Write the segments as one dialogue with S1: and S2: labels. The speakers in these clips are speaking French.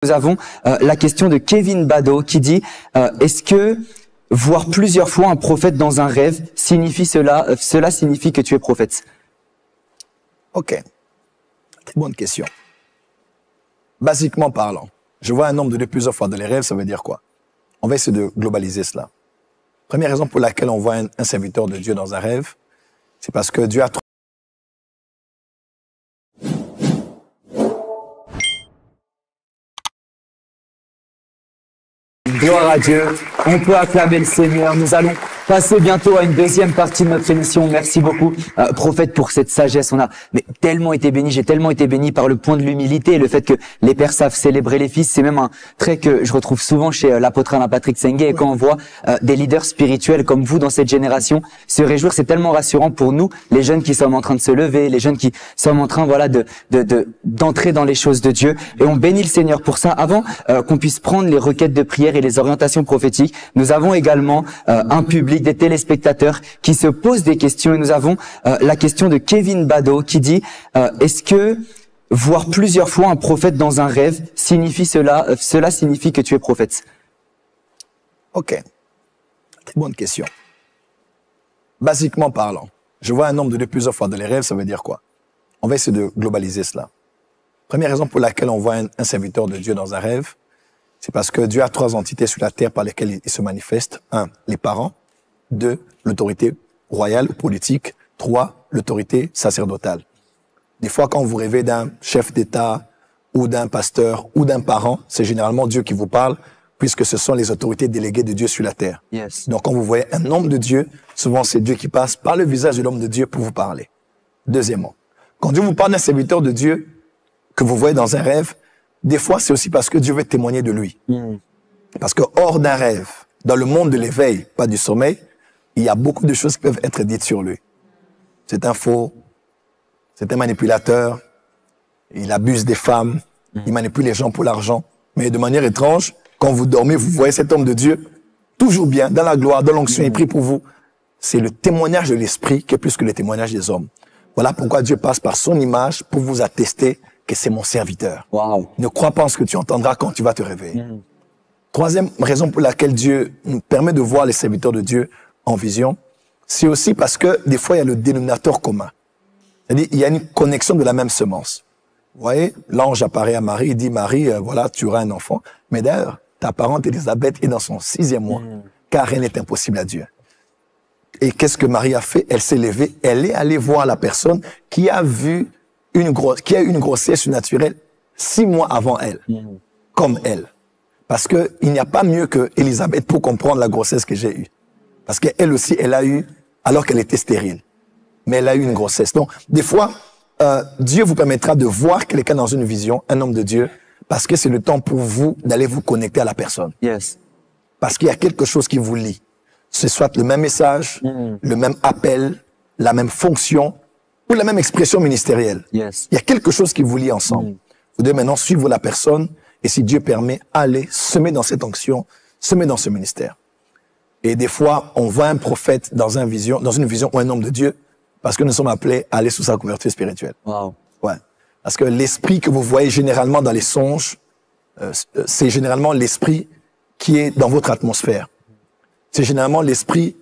S1: Nous avons la question de Kevin Bado qui dit est-ce que voir plusieurs fois un prophète dans un rêve signifie cela signifie que tu es prophète?
S2: Ok, très bonne question. Basiquement parlant, je vois un nombre de Dieu plusieurs fois dans les rêves, ça veut dire quoi? On va essayer de globaliser cela. Première raison pour laquelle on voit un serviteur de Dieu dans un rêve, c'est parce que Dieu a
S1: Gloire à Dieu. On peut acclamer le Seigneur. Nous allons passer bientôt à une deuxième partie de notre émission. Merci beaucoup, prophète, pour cette sagesse. On a tellement été bénis. J'ai tellement été béni par le point de l'humilité et le fait que les pères savent célébrer les fils. C'est même un trait que je retrouve souvent chez l'apôtre Alain Patrick Sengé. Et quand on voit des leaders spirituels comme vous dans cette génération se réjouir, c'est tellement rassurant pour nous, les jeunes qui sommes en train de se lever, les jeunes qui sommes en train, voilà, d'entrer dans les choses de Dieu. Et on bénit le Seigneur pour ça. Avant qu'on puisse prendre les requêtes de prière et les orientations prophétiques, nous avons également un public, des téléspectateurs qui se posent des questions, et nous avons la question de Kevin Bado qui dit est-ce que voir plusieurs fois un prophète dans un rêve signifie cela signifie que tu es prophète?
S2: Ok, très bonne question. Basiquement parlant, je vois un nombre de Dieu plusieurs fois dans les rêves, ça veut dire quoi? On va essayer de globaliser cela. Première raison pour laquelle on voit un serviteur de Dieu dans un rêve, c'est parce que Dieu a trois entités sur la terre par lesquelles il se manifeste. 1, les parents. 2, l'autorité royale ou politique. 3, l'autorité sacerdotale. Des fois, quand vous rêvez d'un chef d'État ou d'un pasteur ou d'un parent, c'est généralement Dieu qui vous parle, puisque ce sont les autorités déléguées de Dieu sur la terre.
S1: Yes.
S2: Donc, quand vous voyez un homme de Dieu, souvent c'est Dieu qui passe par le visage de l'homme de Dieu pour vous parler. Deuxièmement, quand Dieu vous parle d'un serviteur de Dieu que vous voyez dans un rêve, des fois, c'est aussi parce que Dieu veut témoigner de lui. Parce que hors d'un rêve, dans le monde de l'éveil, pas du sommeil, il y a beaucoup de choses qui peuvent être dites sur lui. C'est un faux, c'est un manipulateur, il abuse des femmes, il manipule les gens pour l'argent. Mais de manière étrange, quand vous dormez, vous voyez cet homme de Dieu, toujours bien, dans la gloire, dans l'onction, il prie pour vous. C'est le témoignage de l'esprit qui est plus que le témoignage des hommes. Voilà pourquoi Dieu passe par son image pour vous attester que c'est mon serviteur.
S1: Wow.
S2: Ne crois pas en ce que tu entendras quand tu vas te réveiller. Troisième raison pour laquelle Dieu nous permet de voir les serviteurs de Dieu en vision, c'est aussi parce que des fois, il y a le dénominateur commun. C'est-à-dire, il y a une connexion de la même semence. Vous voyez, l'ange apparaît à Marie, il dit, Marie, voilà, tu auras un enfant. Mais d'ailleurs, ta parente Élisabeth est dans son 6e mois, car rien n'est impossible à Dieu. Et qu'est-ce que Marie a fait? Elle s'est levée, elle est allée voir la personne qui a eu une grossesse naturelle 6 mois avant elle, comme elle. Parce que il n'y a pas mieux que Élisabeth pour comprendre la grossesse que j'ai eue. Parce qu'elle aussi, elle a eu, alors qu'elle était stérile. Mais elle a eu une grossesse. Donc, des fois, Dieu vous permettra de voir quelqu'un dans une vision, un homme de Dieu, parce que c'est le temps pour vous d'aller vous connecter à la personne.
S1: Yes.
S2: Parce qu'il y a quelque chose qui vous lie. Ce soit le même message, le même appel, la même fonction, ou la même expression ministérielle.
S1: Yes.
S2: Il y a quelque chose qui vous lie ensemble. Vous devez maintenant suivre la personne et si Dieu permet, aller semer dans cette onction, semer dans ce ministère. Et des fois, on voit un prophète dans une vision ou un homme de Dieu parce que nous sommes appelés à aller sous sa couverture spirituelle.
S1: Wow.
S2: Ouais. Parce que l'esprit que vous voyez généralement dans les songes, c'est généralement l'esprit qui est dans votre atmosphère. C'est généralement l'esprit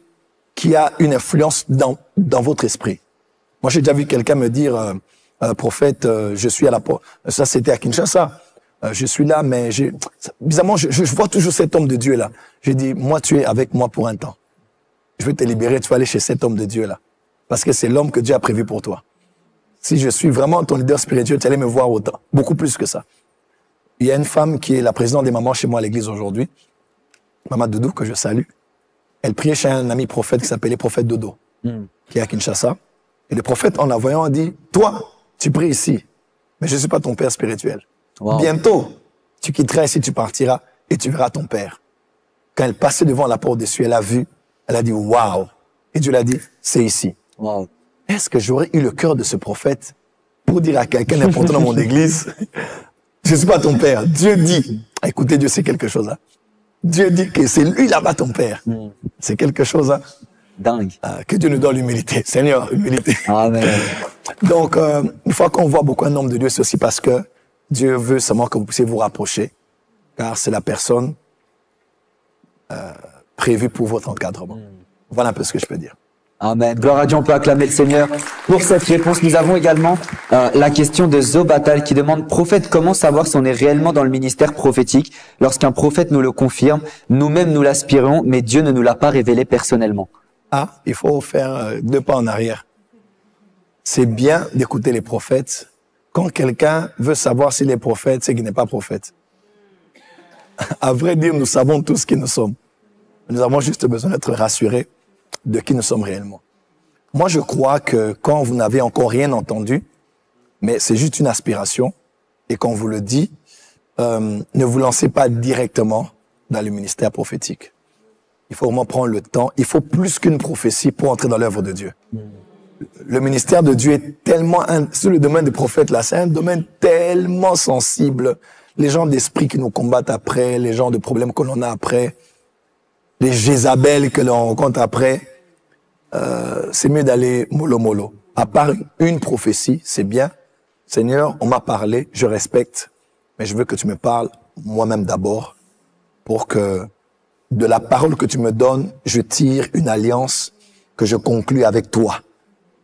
S2: qui a une influence dans votre esprit. Moi, j'ai déjà vu quelqu'un me dire, prophète, je suis à la porte. Ça, c'était à Kinshasa. Je suis là, mais bizarrement, je vois toujours cet homme de Dieu-là. J'ai dit, moi, tu es avec moi pour un temps. Je vais te libérer, tu vas aller chez cet homme de Dieu-là. Parce que c'est l'homme que Dieu a prévu pour toi. Si je suis vraiment ton leader spirituel, tu allais me voir autant. Beaucoup plus que ça. Il y a une femme qui est la présidente des mamans chez moi à l'église aujourd'hui. Maman Doudou, que je salue. Elle priait chez un ami prophète qui s'appelait prophète Dodo, qui est à Kinshasa. Et le prophète, en la voyant, a dit, toi, tu pries ici, mais je ne suis pas ton père spirituel. Wow. Bientôt, tu quitteras ici, tu partiras et tu verras ton père. Quand elle passait devant la porte des cieux, elle a vu, elle a dit, waouh. Et Dieu l'a dit, c'est ici.
S1: Wow.
S2: Est-ce que j'aurais eu le cœur de ce prophète pour dire à quelqu'un d'important dans mon église, je ne suis pas ton père. Dieu dit, écoutez, Dieu sait quelque chose, hein. Dieu dit que c'est lui là-bas ton père. C'est quelque chose, hein.
S1: Dingue.
S2: Que Dieu nous donne l'humilité. Seigneur, humilité.
S1: Amen.
S2: Donc, une fois qu'on voit beaucoup un homme de Dieu, c'est aussi parce que Dieu veut seulement que vous puissiez vous rapprocher car c'est la personne prévue pour votre encadrement. Voilà un peu ce que je peux dire.
S1: Amen. Gloire à Dieu, on peut acclamer le Seigneur pour cette réponse. Nous avons également la question de Zobatal qui demande: prophète, comment savoir si on est réellement dans le ministère prophétique? Lorsqu'un prophète nous le confirme, nous-mêmes nous l'aspirons, mais Dieu ne nous l'a pas révélé personnellement.
S2: Ah, il faut faire 2 pas en arrière. C'est bien d'écouter les prophètes. Quand quelqu'un veut savoir s'il est prophète, c'est qu'il n'est pas prophète. À vrai dire, nous savons tous qui nous sommes. Nous avons juste besoin d'être rassurés de qui nous sommes réellement. Moi, je crois que quand vous n'avez encore rien entendu, mais c'est juste une aspiration, et qu'on vous le dit, ne vous lancez pas directement dans le ministère prophétique. Il faut vraiment prendre le temps. Il faut plus qu'une prophétie pour entrer dans l'œuvre de Dieu. Le ministère de Dieu est tellement, sur le domaine des prophètes, là, c'est un domaine tellement sensible. Les gens d'esprit qui nous combattent après, les gens de problèmes que l'on a après, les Jézabel que l'on rencontre après, c'est mieux d'aller mollo mollo. À part une prophétie, c'est bien. Seigneur, on m'a parlé, je respecte, mais je veux que tu me parles moi-même d'abord, pour que de la parole que tu me donnes, je tire une alliance que je conclue avec toi.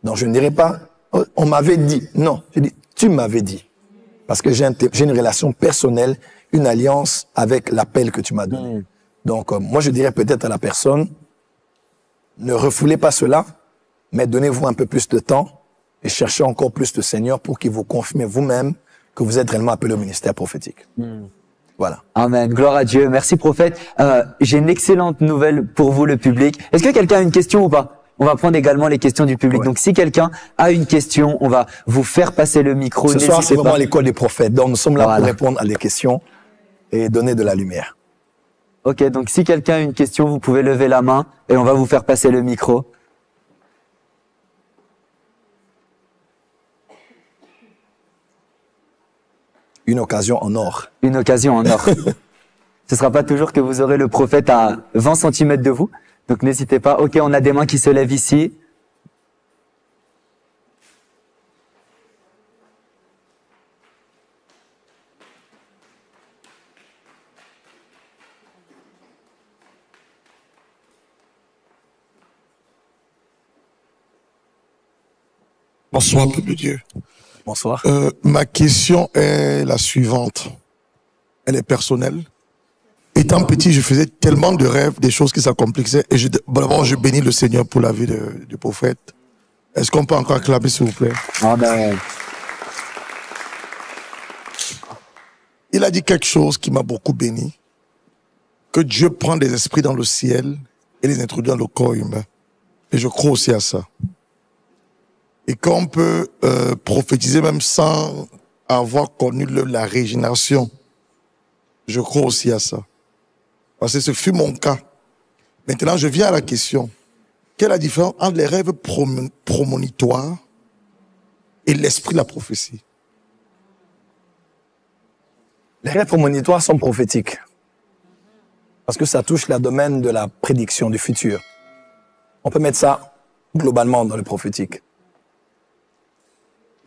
S2: Donc je ne dirai pas, oh, on m'avait dit. Non, je dis, tu m'avais dit. Parce que j'ai une relation personnelle, une alliance avec l'appel que tu m'as donné. Donc moi je dirais peut-être à la personne, ne refoulez pas cela, mais donnez-vous un peu plus de temps et cherchez encore plus de Seigneur pour qu'il vous confirme vous-même que vous êtes réellement appelé au ministère prophétique. Voilà.
S1: Amen. Gloire à Dieu. Merci, prophète. J'ai une excellente nouvelle pour vous, le public. Est-ce que quelqu'un a une question ou pas? On va prendre également les questions du public. Ouais. Donc, si quelqu'un a une question, on va vous faire passer le micro.
S2: Ce soir, c'est vraiment l'école des prophètes. Donc, nous sommes là pour répondre à des questions et donner de la lumière.
S1: Ok, donc si quelqu'un a une question, vous pouvez lever la main et on va vous faire passer le micro.
S2: Une occasion en or.
S1: Une occasion en or. Ce sera pas toujours que vous aurez le prophète à 20 cm de vous. Donc n'hésitez pas. Ok, on a des mains qui se lèvent ici.
S3: Bonsoir, peuple de Dieu.
S2: Bonsoir.
S3: Ma question est la suivante. Elle est personnelle. Étant petit, je faisais tellement de rêves, des choses qui s'accomplissaient. Et d'abord, je bénis le Seigneur pour la vie du prophète. Est-ce qu'on peut encore acclamer, s'il vous plaît?
S1: Amen.
S3: Il a dit quelque chose qui m'a beaucoup béni. Que Dieu prend des esprits dans le ciel et les introduit dans le corps humain. Et je crois aussi à ça. Et qu'on peut prophétiser même sans avoir connu la régénération. Je crois aussi à ça. Parce que ce fut mon cas. Maintenant, je viens à la question. Quelle est la différence entre les rêves promonitoires et l'esprit de la prophétie?
S2: Les rêves promonitoires sont prophétiques. Parce que ça touche le domaine de la prédiction du futur. On peut mettre ça globalement dans le prophétique.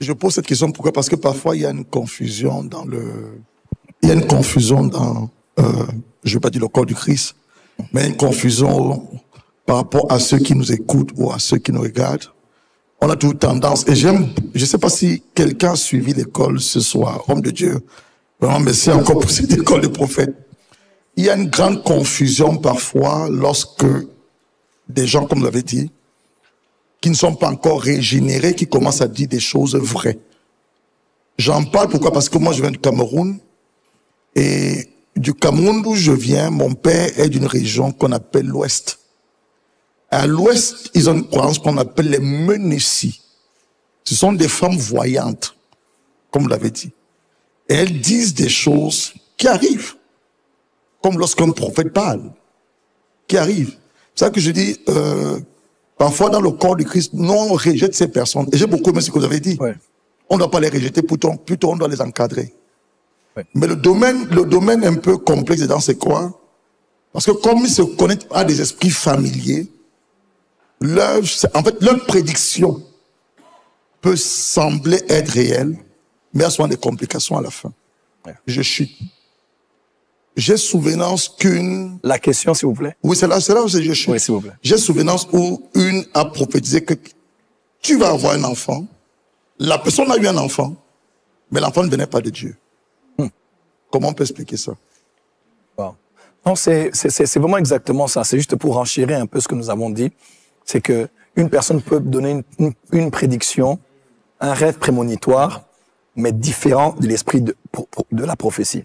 S3: Je pose cette question pourquoi? Parce que parfois il y a une confusion dans je ne vais pas dire le corps du Christ, mais une confusion par rapport à ceux qui nous écoutent ou à ceux qui nous regardent. On a toujours tendance, et je ne sais pas si quelqu'un a suivi l'école ce soir, homme de Dieu, vraiment merci encore pour cette école de prophètes. Il y a une grande confusion parfois lorsque des gens, comme vous l'avez dit, qui ne sont pas encore régénérés, qui commencent à dire des choses vraies. J'en parle pourquoi? Parce que moi, je viens du Cameroun. Et du Cameroun d'où je viens, mon père est d'une région qu'on appelle l'Ouest. À l'Ouest, ils ont une croyance qu'on appelle les Menussi. Ce sont des femmes voyantes, comme vous l'avez dit. Et elles disent des choses qui arrivent. Comme lorsqu'un prophète parle. Qui arrivent. C'est ça que je dis... parfois, dans le corps du Christ, nous, on rejette ces personnes. Et j'ai beaucoup aimé ce que vous avez dit. Ouais. On ne doit pas les rejeter, plutôt on doit les encadrer. Ouais. Mais le domaine un peu complexe dedans, c'est quoi? Parce que comme ils se connectent à des esprits familiers, leur prédiction peut sembler être réelle, mais il y a souvent des complications à la fin. Ouais. Je chute. j'ai souvenance qu'une...
S2: La question, s'il vous plaît.
S3: Oui, c'est là où je suis.
S2: Oui, s'il vous plaît.
S3: J'ai souvenance où une a prophétisé que tu vas avoir un enfant. La personne a eu un enfant, mais l'enfant ne venait pas de Dieu. Comment on peut expliquer ça?
S2: Wow. Non, c'est vraiment exactement ça. C'est juste pour enchérir un peu ce que nous avons dit. C'est que une personne peut donner une prédiction, un rêve prémonitoire, mais différent de l'esprit de la prophétie.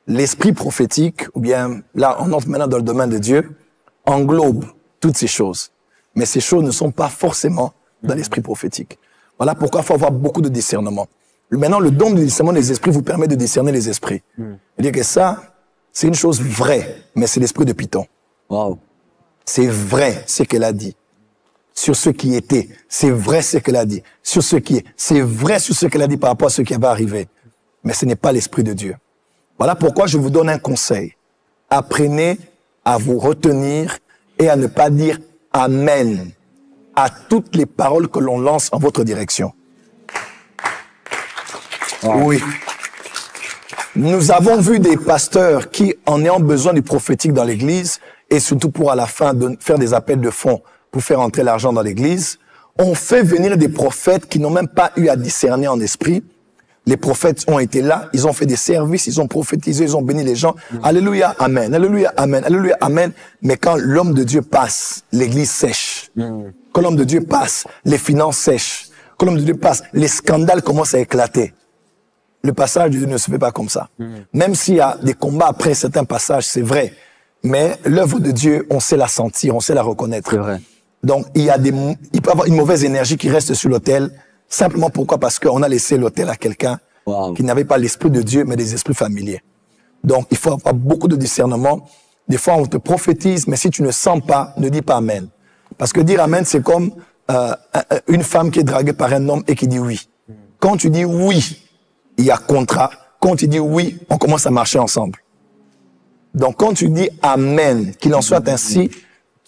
S2: L'esprit prophétique, ou bien là, on entre maintenant dans le domaine de Dieu, englobe toutes ces choses. Mais ces choses ne sont pas forcément dans l'esprit prophétique. Voilà pourquoi il faut avoir beaucoup de discernement. Maintenant, le don de discernement des esprits vous permet de discerner les esprits. C'est-à-dire que ça, c'est une chose vraie, mais c'est l'esprit de Python.
S1: Wow.
S2: C'est vrai ce qu'elle a dit sur ce qui était. C'est vrai ce qu'elle a dit sur ce qui est. C'est vrai sur ce qu'elle a dit par rapport à ce qui va arriver. Mais ce n'est pas l'esprit de Dieu. Voilà pourquoi je vous donne un conseil. Apprenez à vous retenir et à ne pas dire Amen à toutes les paroles que l'on lance en votre direction. Oui. Nous avons vu des pasteurs qui, en ayant besoin du prophétique dans l'église, et surtout pour à la fin de faire des appels de fonds pour faire entrer l'argent dans l'église, ont fait venir des prophètes qui n'ont même pas eu à discerner en esprit. Les prophètes ont été là, ils ont fait des services, ils ont prophétisé, ils ont béni les gens. Alléluia, amen, alléluia, amen, alléluia, amen. Mais quand l'homme de Dieu passe, l'église sèche. Quand l'homme de Dieu passe, les finances sèchent. Quand l'homme de Dieu passe, les scandales commencent à éclater. Le passage de Dieu ne se fait pas comme ça. Même s'il y a des combats après certains passages, c'est vrai. Mais l'œuvre de Dieu, on sait la sentir, on sait la reconnaître.
S1: C'est vrai.
S2: Donc, il peut y avoir une mauvaise énergie qui reste sur l'autel. Simplement pourquoi? Parce qu'on a laissé l'autel à quelqu'un qui n'avait pas l'esprit de Dieu, mais des esprits familiers. Donc, il faut avoir beaucoup de discernement. Des fois, on te prophétise, mais si tu ne sens pas, ne dis pas Amen. Parce que dire Amen, c'est comme une femme qui est draguée par un homme et qui dit oui. Quand tu dis oui, il y a contrat. Quand tu dis oui, on commence à marcher ensemble. Donc, quand tu dis Amen, qu'il en soit ainsi,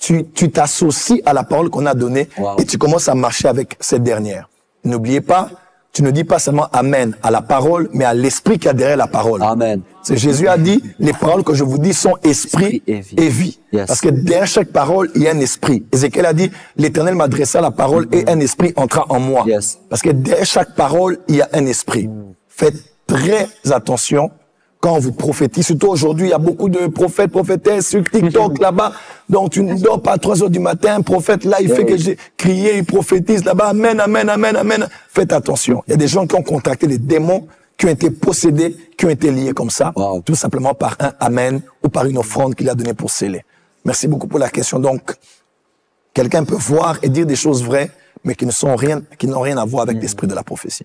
S2: tu t'associes à la parole qu'on a donnée et tu commences à marcher avec cette dernière. N'oubliez pas, tu ne dis pas seulement Amen à la parole, mais à l'esprit qui a derrière la parole.
S1: Amen.
S2: C'est Jésus a dit, les paroles que je vous dis sont esprit et vie.
S1: Yes.
S2: Parce que derrière chaque parole, il y a un esprit. Ézéchiel a dit, l'Éternel m'adressa la parole et un esprit entra en moi.
S1: Yes.
S2: Parce que derrière chaque parole, il y a un esprit. Faites très attention quand on vous prophétise. Surtout aujourd'hui, il y a beaucoup de prophètes, prophétesses sur TikTok là-bas. Donc tu ne dors pas à 3 heures du matin. Un prophète là, il fait que j'ai crié, il prophétise là-bas. Amen, amen, amen, amen. Faites attention. Il y a des gens qui ont contacté les démons, qui ont été possédés, qui ont été liés comme ça. Tout simplement par un amen ou par une offrande qu'il a donnée pour sceller. Merci beaucoup pour la question. Donc, quelqu'un peut voir et dire des choses vraies, mais qui n'ont rien à voir avec l'esprit de la prophétie.